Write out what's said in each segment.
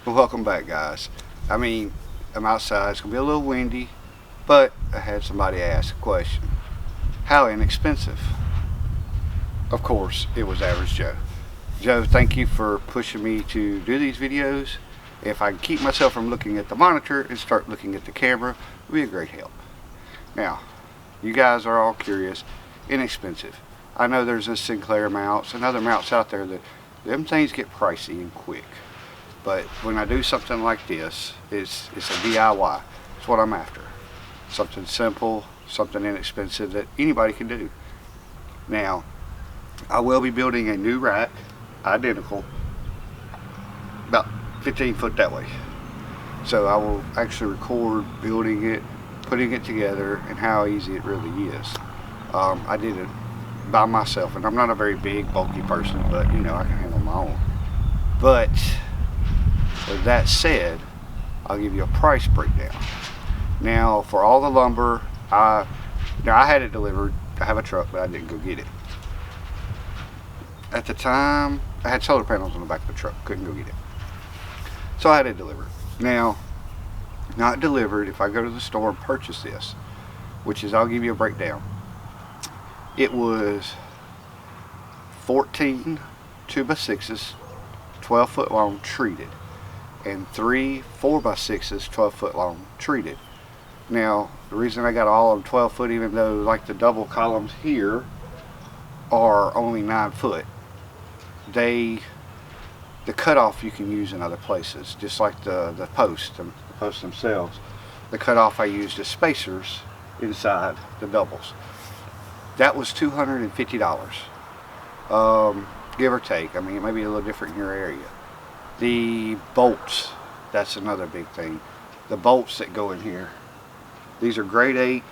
Well, welcome back, guys. I mean, I'm outside. It's gonna be a little windy, but I had somebody ask a question: how inexpensive? Of course, it was Average Joe. Joe, thank you for pushing me to do these videos. If I can keep myself from looking at the monitor and start looking at the camera, it would be a great help. Now, you guys are all curious. Inexpensive. I know there's this Sinclair mounts and other mounts out there that them things get pricey and quick. But when I do something like this, it's a DIY. It's what I'm after. Something simple, something inexpensive that anybody can do. Now, I will be building a new rack, identical, about 15 foot that way. So I will actually record building it, putting it together, and how easy it really is. I did it by myself, and I'm not a very big, bulky person, but you know, I can handle my own. But with that said, I'll give you a price breakdown. Now, for all the lumber, I had it delivered. I have a truck, but I didn't go get it. At the time, I had solar panels on the back of the truck. Couldn't go get it. So I had it delivered. Now, not delivered, if I go to the store and purchase this, which is, I'll give you a breakdown. It was 14 2x6s, 12 foot long, treated, and 3 4x6s, 12 foot long, treated. Now, the reason I got all of them 12 foot, even though like the double columns here are only 9 foot, the cutoff you can use in other places, just like the posts themselves. The cutoff I used as spacers inside the doubles. That was $250, give or take. I mean, it may be a little different in your area. The bolts, that's another big thing. The bolts that go in here, these are grade 8.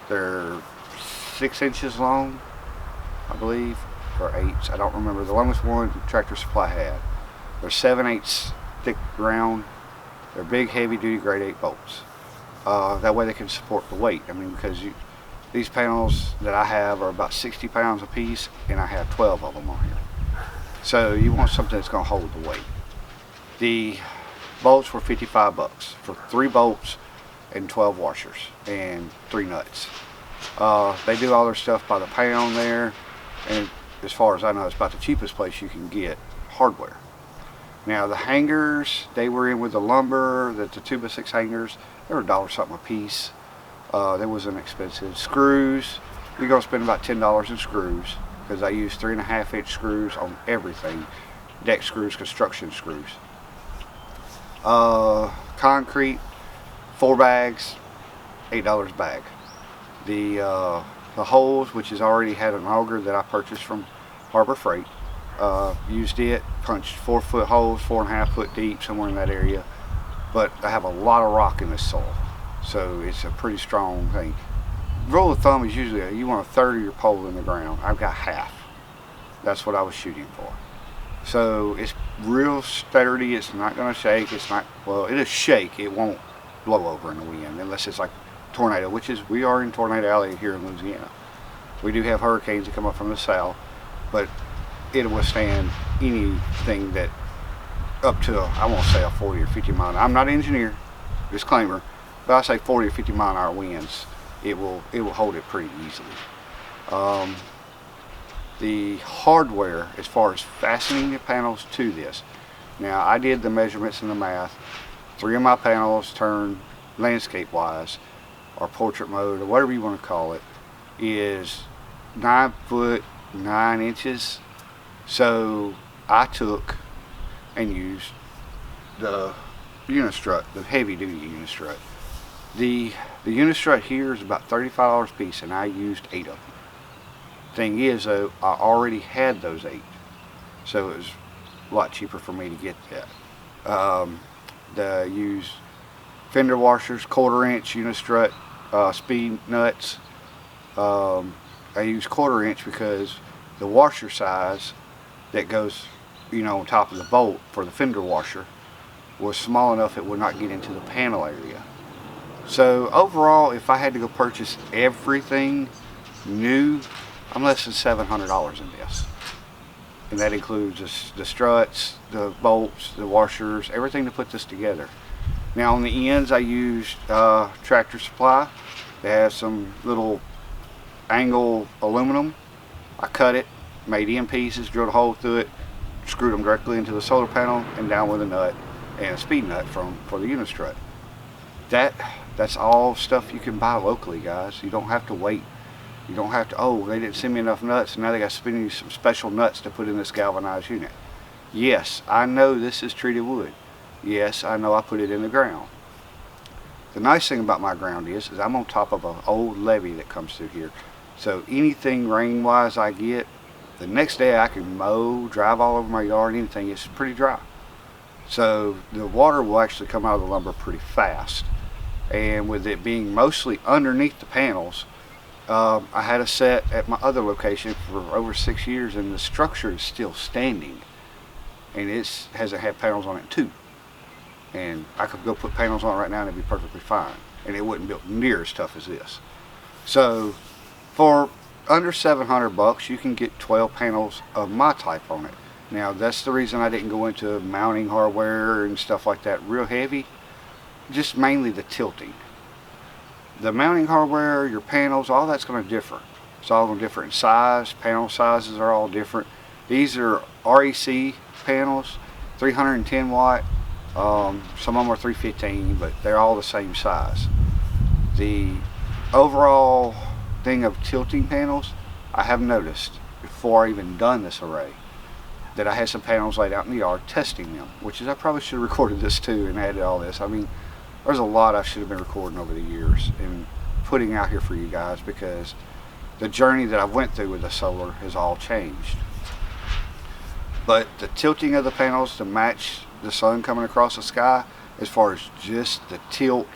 They're 6 inches long, I believe, or 8s. I don't remember. The longest one Tractor Supply had. They're 7/8 thick round. They're big, heavy duty grade 8 bolts. That way they can support the weight. I mean, because these panels that I have are about 60 pounds a piece, and I have 12 of them on here. So you want something that's going to hold the weight. The bolts were $55 for 3 bolts and 12 washers and 3 nuts. They do all their stuff by the pound there, and as far as I know, it's about the cheapest place you can get hardware. Now the hangers, they were in with the lumber, the 2x6 hangers, they were $1 something a piece. They wasn't expensive. Screws, you're going to spend about $10 in screws, because I use 3.5 inch screws on everything. Deck screws, construction screws. Concrete, 4 bags, $8 a bag. The holes, which has already had an auger that I purchased from Harbor Freight, used it, punched 4 foot holes, 4.5 foot deep, somewhere in that area. But I have a lot of rock in this soil, so it's a pretty strong thing. Rule of thumb is usually you want a third of your pole in the ground. I've got half. That's what I was shooting for. So it's real sturdy. It's not going to shake. It's not, well, it'll shake. It won't blow over in the wind unless it's like tornado, which is, we are in Tornado Alley here in Louisiana. We do have hurricanes that come up from the south, but it'll withstand anything that up to, I won't say a 40 or 50 mile. I'm not an engineer, disclaimer, but I say 40 or 50 mile an hour winds. It will hold it pretty easily. The hardware, as far as fastening the panels to this, now I did the measurements and the math. 3 of my panels turned landscape wise, or portrait mode, or whatever you want to call it, is 9 foot 9 inches. So I took and used the unistrut, the heavy duty unistrut. The unistrut here is about $35 a piece, and I used 8 of them. Thing is though, I already had those 8, so it was a lot cheaper for me to get that. Use fender washers, 1/4 inch unistrut speed nuts. I use 1/4 inch because the washer size that goes, you know, on top of the bolt for the fender washer was small enough it would not get into the panel area. So overall, if I had to go purchase everything new, I'm less than $700 in this. and that includes the struts, the bolts, the washers, everything to put this together. Now on the ends I used Tractor Supply. They have some little angle aluminum. I cut it, made end pieces, drilled a hole through it, screwed them directly into the solar panel and down with a nut and a speed nut for the unistrut. That's all stuff you can buy locally, guys. You don't have to wait. You don't have to, oh, they didn't send me enough nuts, and now they got to send you some special nuts to put in this galvanized unit. Yes, I know this is treated wood. Yes, I know I put it in the ground. The nice thing about my ground is I'm on top of an old levee that comes through here. So anything rain-wise I get, the next day I can mow, drive all over my yard, anything. It's pretty dry. So the water will actually come out of the lumber pretty fast. And with it being mostly underneath the panels, I had a set at my other location for over 6 years, and the structure is still standing. And it hasn't had panels on it too. And I could go put panels on it right now and it'd be perfectly fine. And it wouldn't build near as tough as this. So for under $700 you can get 12 panels of my type on it. Now that's the reason I didn't go into mounting hardware and stuff like that real heavy. Just mainly the tilting. The mounting hardware, your panels, all that's going to differ. It's all going to differ in size. Panel sizes are all different. These are REC panels, 310 watt. Some of them are 315, but they're all the same size. The overall thing of tilting panels, I have noticed before I even done this array that I had some panels laid out in the yard testing them, which is I probably should have recorded this too and added all this. I mean, there's a lot I should have been recording over the years and putting out here for you guys, because the journey that I went through with the solar has all changed. But the tilting of the panels to match the sun coming across the sky, as far as just the tilt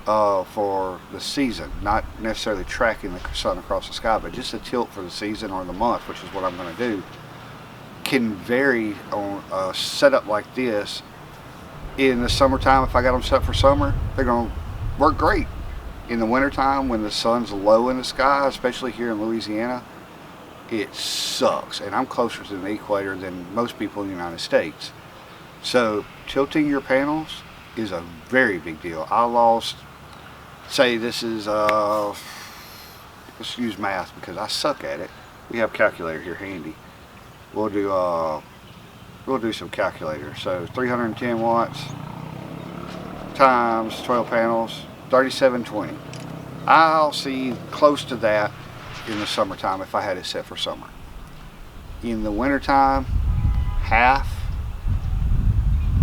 for the season, not necessarily tracking the sun across the sky, but just the tilt for the season or the month, which is what I'm going to do, can vary on a setup like this. In the summertime, if I got them set for summer, they're going to work great. In the wintertime, when the sun's low in the sky, especially here in Louisiana, it sucks. And I'm closer to the equator than most people in the United States. So tilting your panels is a very big deal. I lost, say this is, let's use math because I suck at it. We have a calculator here handy. We'll do some calculators. So 310 watts times 12 panels, 3720. I'll see close to that in the summertime if I had it set for summer. In the wintertime, half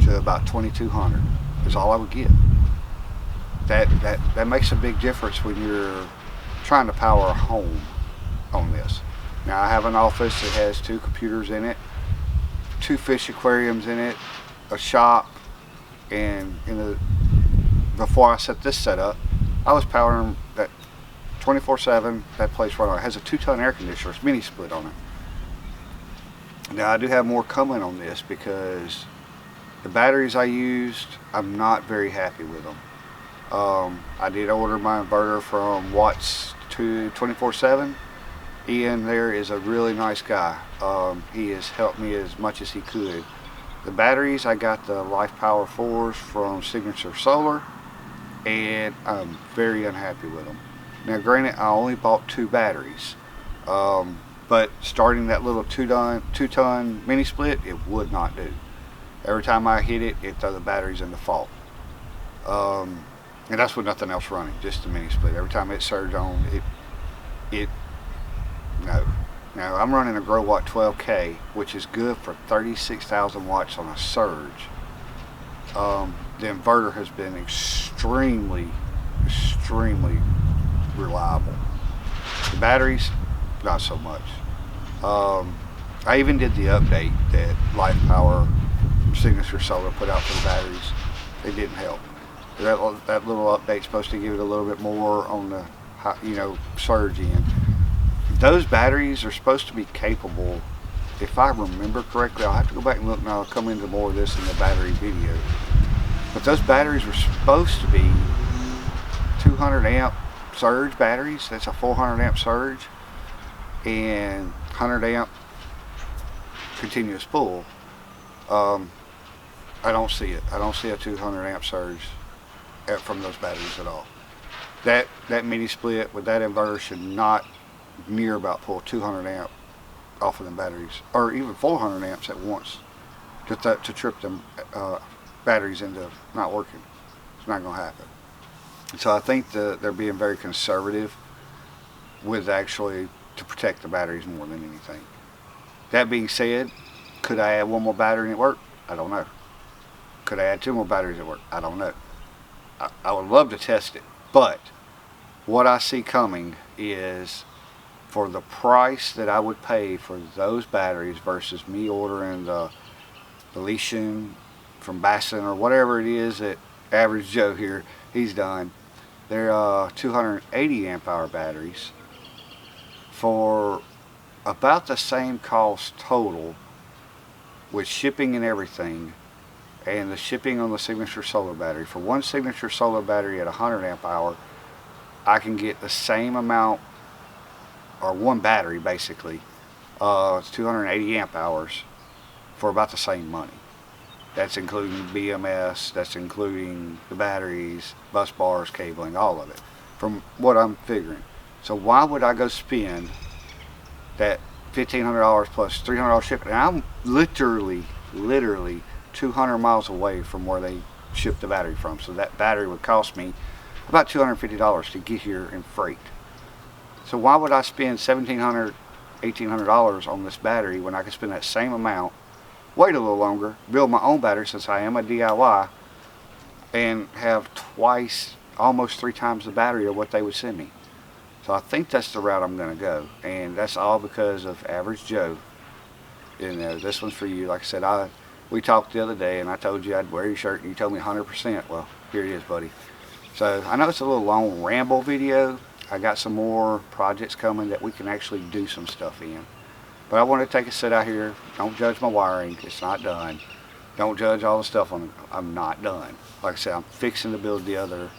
to about 2200 is all I would get. That makes a big difference when you're trying to power a home on this. Now I have an office that has 2 computers in it, 2 fish aquariums in it, a shop, and before I set this setup, I was powering that 24/7. That place right on it has a 2-ton air conditioner. It's mini split on it. Now I do have more coming on this because the batteries I used, I'm not very happy with them. I did order my inverter from Watts to 24/7. Ian there is a really nice guy. He has helped me as much as he could. The batteries, I got the Life Power 4s from Signature Solar, and I'm very unhappy with them. Now granted, I only bought 2 batteries, but starting that little 2-ton mini split, it would not do. Every time I hit it, it throw the batteries into fault. And that's with nothing else running, just the mini split. Every time it surged on, no. Now I'm running a GrowWatt 12K, which is good for 36,000 watts on a surge. The inverter has been extremely reliable. The batteries, not so much. I even did the update that Life Power Signature Solar put out for the batteries. It didn't help. That little update's supposed to give it a little bit more on the, surge in. Those batteries are supposed to be capable, if I remember correctly, I'll have to go back and look and I'll come into more of this in the battery video. But those batteries were supposed to be 200 amp surge batteries. That's a 400 amp surge and 100 amp continuous pull, I don't see it. I don't see a 200 amp surge from those batteries at all. That mini split with that inverter should not near about pull 200 amp off of them batteries, or even 400 amps at once, to trip them batteries into not working. It's not going to happen. So I think they're being very conservative with actually to protect the batteries more than anything. That being said, could I add one more battery and it work? I don't know. Could I add two more batteries and it work? I don't know. I would love to test it, but what I see coming is, for the price that I would pay for those batteries versus me ordering the lithium from Bassin or whatever it is that Average Joe here, he's done. They're 280 amp hour batteries for about the same cost total with shipping and everything, and the shipping on the Signature Solar battery. For one Signature Solar battery at 100 amp hour, I can get the same amount, or one battery basically, it's 280 amp hours for about the same money. That's including BMS, that's including the batteries, bus bars, cabling, all of it, from what I'm figuring. So why would I go spend that $1,500 plus $300 shipping? And I'm literally 200 miles away from where they ship the battery from. So that battery would cost me about $250 to get here in freight. So why would I spend $1,700, $1,800 on this battery when I could spend that same amount, wait a little longer, build my own battery since I am a DIY, and have twice, almost 3 times the battery of what they would send me? So I think that's the route I'm going to go, and that's all because of Average Joe. You know, this one's for you. Like I said, we talked the other day, and I told you I'd wear your shirt, and you told me 100%. Well, here it is, buddy. So I know it's a little long ramble video. I got some more projects coming that we can actually do some stuff in. But I want to take a sit out here. Don't judge my wiring. It's not done. Don't judge all the stuff on it. I'm not done. Like I said, I'm fixing to build the other,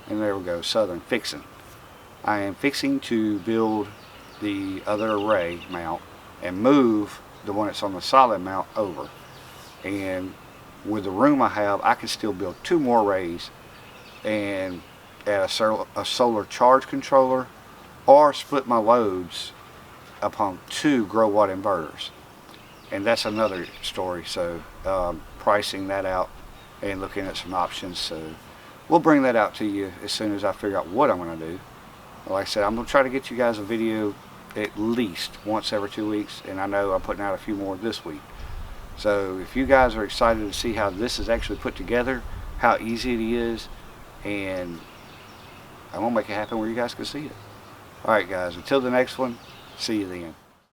and there we go, Southern fixing. I am fixing to build the other array mount and move the one that's on the solid mount over. And with the room I have, I can still build 2 more arrays and add a solar charge controller, or split my loads upon 2 grow watt inverters. And that's another story. So pricing that out and looking at some options. So we'll bring that out to you as soon as I figure out what I'm going to do. Like I said, I'm going to try to get you guys a video at least once every 2 weeks, and I know I'm putting out a few more this week. So if you guys are excited to see how this is actually put together, how easy it is, and I'm going to make it happen where you guys can see it. Alright guys, until the next one, see you then.